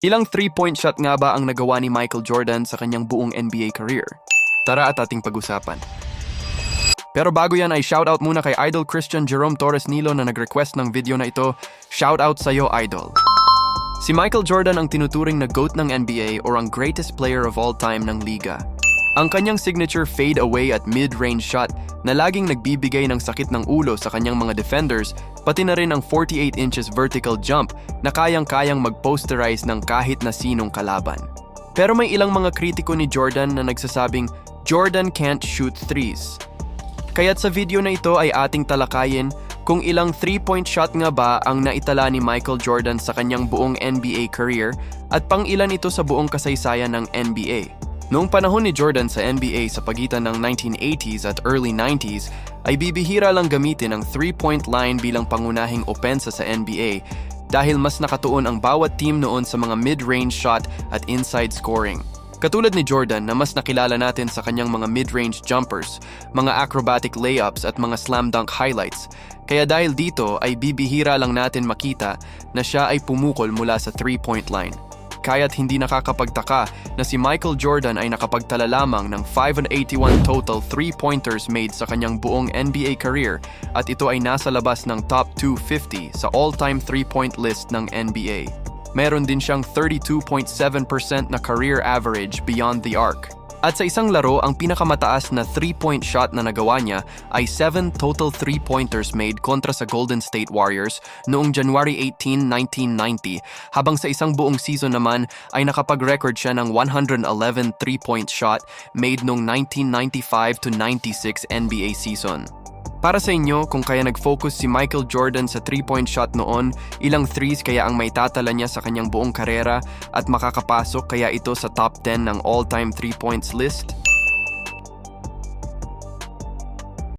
Ilang 3-point shot nga ba ang nagawa ni Michael Jordan sa kanyang buong NBA career? Tara at ating pag-usapan. Pero bago yan ay shoutout muna kay Idol Christian Jerome Torres Nilo na nag-request ng video na ito. Shoutout sa'yo, Idol. Si Michael Jordan ang tinuturing na GOAT ng NBA or ang greatest player of all time ng liga. Ang kanyang signature fade away at mid-range shot na laging nagbibigay ng sakit ng ulo sa kanyang mga defenders, pati na rin ang 48 inches vertical jump na kayang-kayang mag-posterize ng kahit na sinong kalaban. Pero may ilang mga kritiko ni Jordan na nagsasabing Jordan can't shoot threes. Kaya't sa video na ito ay ating talakayin kung ilang 3-point shot nga ba ang naitala ni Michael Jordan sa kanyang buong NBA career at pang ilan ito sa buong kasaysayan ng NBA. Noong panahon ni Jordan sa NBA sa pagitan ng 1980s at early 90s, ay bibihira lang gamitin ang 3-point line bilang pangunahing opensa sa NBA dahil mas nakatuon ang bawat team noon sa mga mid-range shot at inside scoring. Katulad ni Jordan na mas nakilala natin sa kanyang mga mid-range jumpers, mga acrobatic layups at mga slam dunk highlights. Kaya dahil dito ay bibihira lang natin makita na siya ay pumukol mula sa 3-point line. Kaya't hindi nakakapagtaka na si Michael Jordan ay nakapagtala lamang ng 581 total 3-pointers made sa kanyang buong NBA career at ito ay nasa labas ng top 250 sa all-time 3-point list ng NBA. Meron din siyang 32.7% na career average beyond the arc. At sa isang laro, ang pinakamataas na 3-point shot na nagawa niya ay 7 total 3-pointers made kontra sa Golden State Warriors noong January 18, 1990, habang sa isang buong season naman ay nakapag-record siya ng 111 3-point shot made noong 1995 to 96 NBA season. Para sa inyo, kung kaya nag-focus si Michael Jordan sa 3-point shot noon, ilang threes kaya ang maitatala niya sa kanyang buong karera at makakapasok kaya ito sa top 10 ng all-time 3-points list?